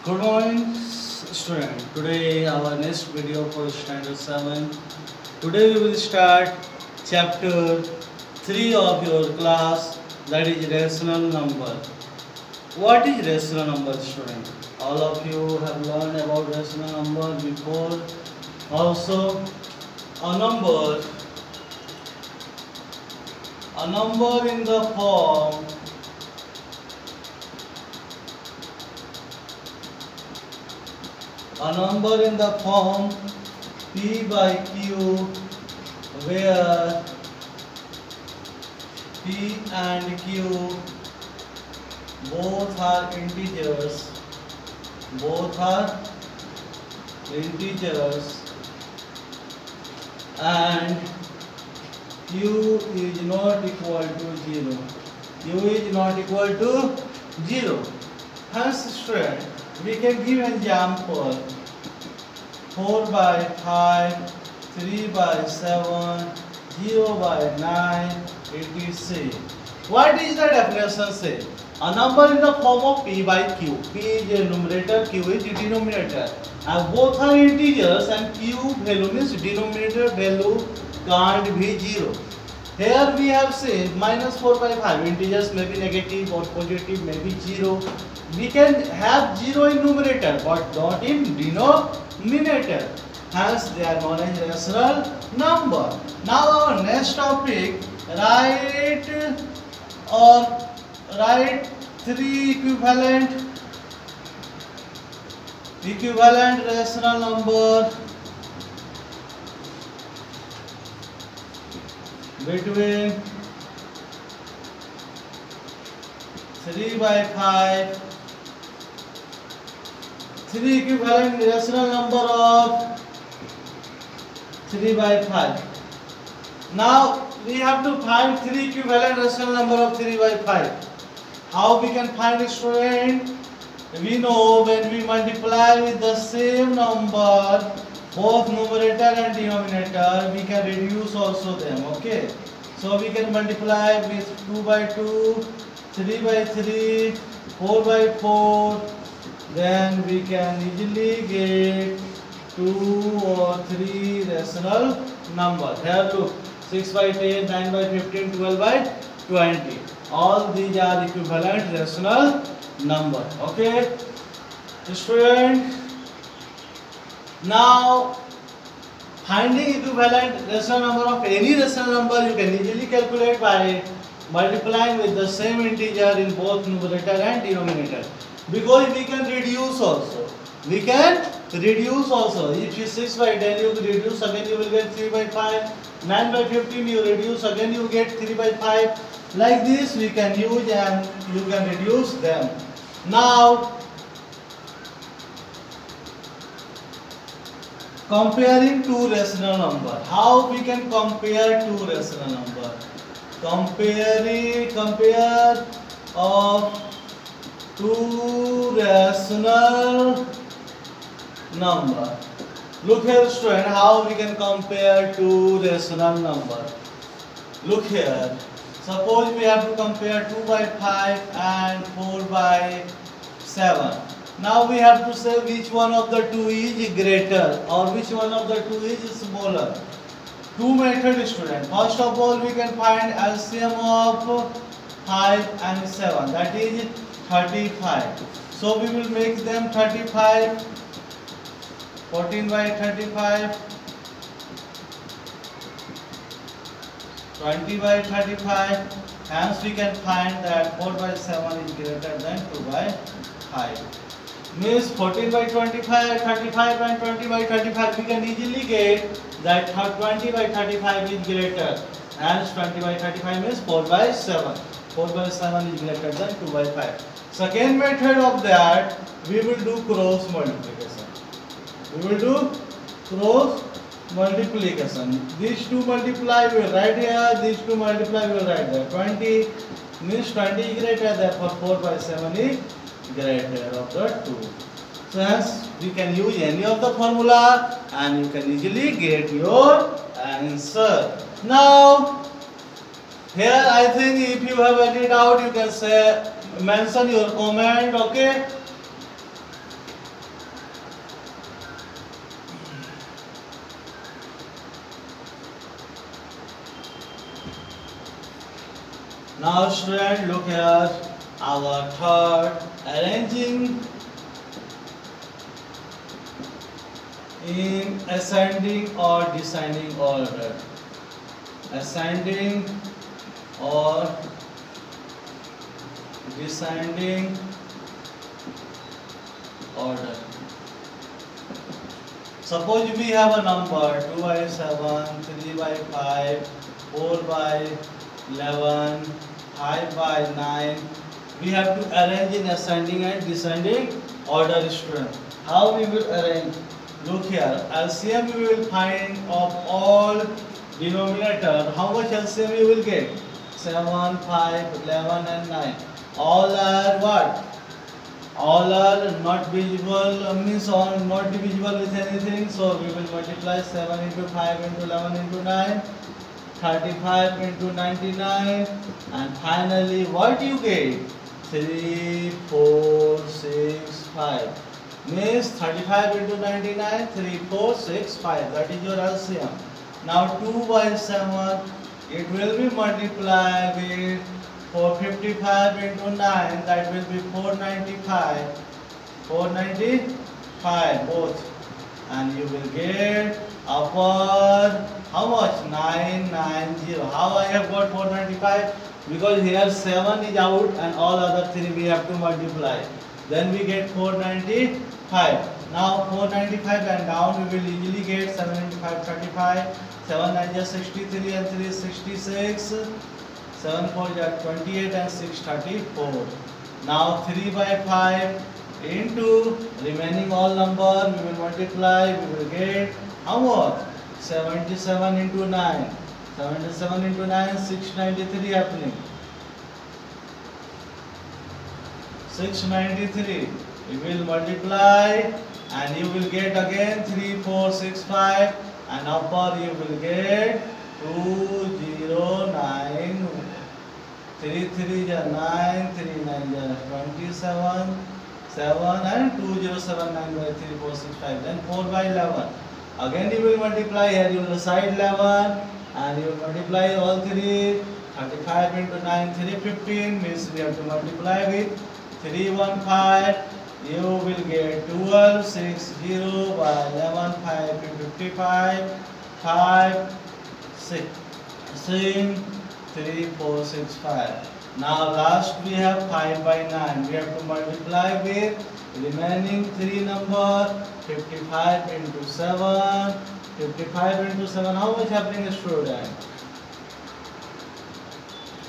Good morning, student. Today our next video for standard 7. Today we will start chapter 3 of your class, that is rational number. What is rational number, student? All of you have learned about rational number before. Also, a number in the form P by Q, where P and Q both are integers, and Q is not equal to 0. Hence, student, we can give an example: 4 by 5, 3 by 7, 0 by 9, 86. What is the definition say? A number in the form of P by Q. P is a numerator, Q is the denominator. And both are integers, and Q value means denominator value can't be 0. Here we have said minus 4 by 5. Integers may be negative or positive, may be 0. We can have 0 in numerator but not in denominator. Hence they are known as rational number. Now our next topic, write three equivalent rational number between 3 by 5, 3 equivalent rational number of 3 by 5. Now we have to find 3 equivalent rational number of 3 by 5. How we can find it, student? We know when we multiply with the same number, both numerator and denominator, we can reduce also them. Okay, so we can multiply with 2 by 2, 3 by 3, 4 by 4. Then we can easily get 2 or 3 rational number. Here look, 6 by 10, 9 by 15, 12 by 20. All these are equivalent rational number. Okay, student. Now finding equivalent rational number of any rational number you can easily calculate by multiplying with the same integer in both numerator and denominator. Because we can reduce also. If you 6 by 10 you reduce, again you will get 3 by 5. 9 by 15 you reduce, again you get 3 by 5. Like this we can use and you can reduce them. Now comparing two rational number. How we can compare two rational number? Compare of two rational number. Look here, student, how we can compare two rational number. Look here. Suppose we have to compare 2 by 5 and 4 by 7. Now we have to say which one of the two is greater or which one of the two is smaller. Two methods, student. First of all, we can find LCM of 5 and 7, that is 35. So we will make them 35, 14 by 35, 20 by 35. Hence we can find that 4 by 7 is greater than 2 by 5. Means 14 by 25, 35 and 20 by 35, we can easily get that 20 by 35 is greater. Hence 20 by 35 means 4 by 7. 4 by 7 is greater than 2 by 5. Second method of that, we will do cross multiplication. These two multiply, we will write here. These two multiply, we will write there. 20 means 20 is greater, therefore 4 by 7 is greater of the two. So hence we can use any of the formula and you can easily get your answer. Now here I think if you have any doubt you can say mention your comment. Okay, Now student, look here, our third, arranging in ascending or descending order. Ascending or descending order. Suppose we have a number 2 by 7, 3 by 5, 4 by 11, 5 by 9. We have to arrange in ascending and descending order, student. How we will arrange? Look here, LCM we will find of all denominator. How much LCM you will get? 7, 5, 11 and 9. All are what? All are not visible, means all not divisible with anything. So we will multiply 7 into 5 into 11 into 9. 35 into 99, and finally what you get? 3, 4, 6, 5. Means 35 into 99, 3, 4, 6, 5. That is your LCM. Now 2 by 7, it will be multiplied with 455 into 9, that will be 495. 495 both. And you will get upper, how much? 990. How I have got 495? Because here 7 is out and all other 3 we have to multiply. Then we get 495. Now 495 and down we will easily get 7 into 5, 35. 7 9 is 63 and 3 is 66. 7 4 is 28 and 6 34. Now 3 by 5 into remaining all number we will multiply, we will get how much? 77 into 9. 77 into 9, 693 happening. 693. You will multiply and you will get again 3, 4, 6, 5 and upper you will get 209. 3 3 is 9, 3 9 is 27, 7 and 2079 by 3, 4, 6, 5. Then 4 by 11. Again you will multiply, here you will recite 11 and you will multiply all 3. 35 into 9, 315, means we have to multiply with 315. You will get 12, 6, 0 by 11, 5, 55, 5, 6, 3, 4, 6, 5. Now last we have 5 by 9. We have to multiply with remaining 3 number. 55 into 7. 55 into 7. How much happening, student?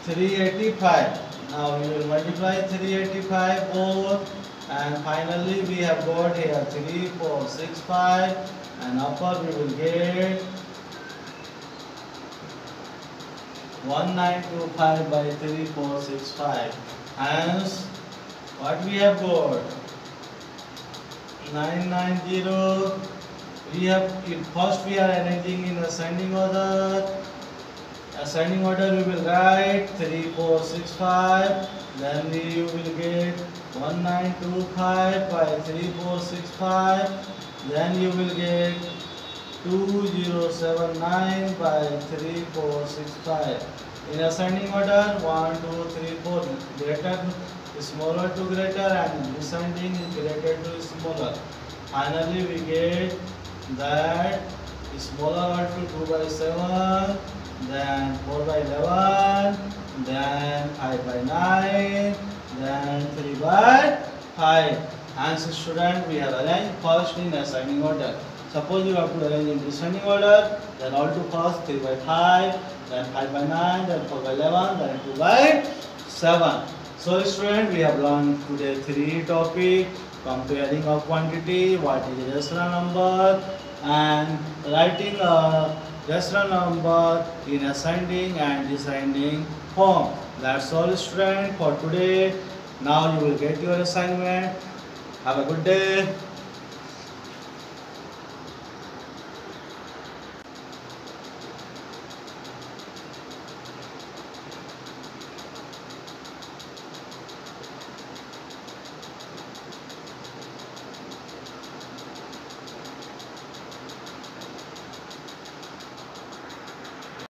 385. Now we will multiply 385 both. And finally we have got here 3, 4, 6, 5. And upper we will get 1925 by 3, 4, 6, 5. Hence, what we have got? 990. We have, first we are arranging in ascending order. Ascending order we will write 3, 4, 6, 5. Then you will get 1925 by 3, 4, 6, 5. Then you will get 2079 by 3, 4, 6, 5. In ascending order 1, 2, 3, 4, greater smaller to greater and descending is greater to smaller. Finally we get that smaller to 2 by 7, then 4 by 11, then 5 by 9, then 3 by 5. Hence student, we have arranged first in ascending order. Suppose you have to arrange in descending order, then all to first 3 by 5, then 5 by 9, then 4 by 11, then 2 by 7. So student, we have learned today 3 topics: comparing of quantity, what is rational number, and writing a rational number in ascending and descending form. That's all student for today. Now you will get your assignment. Have a good day.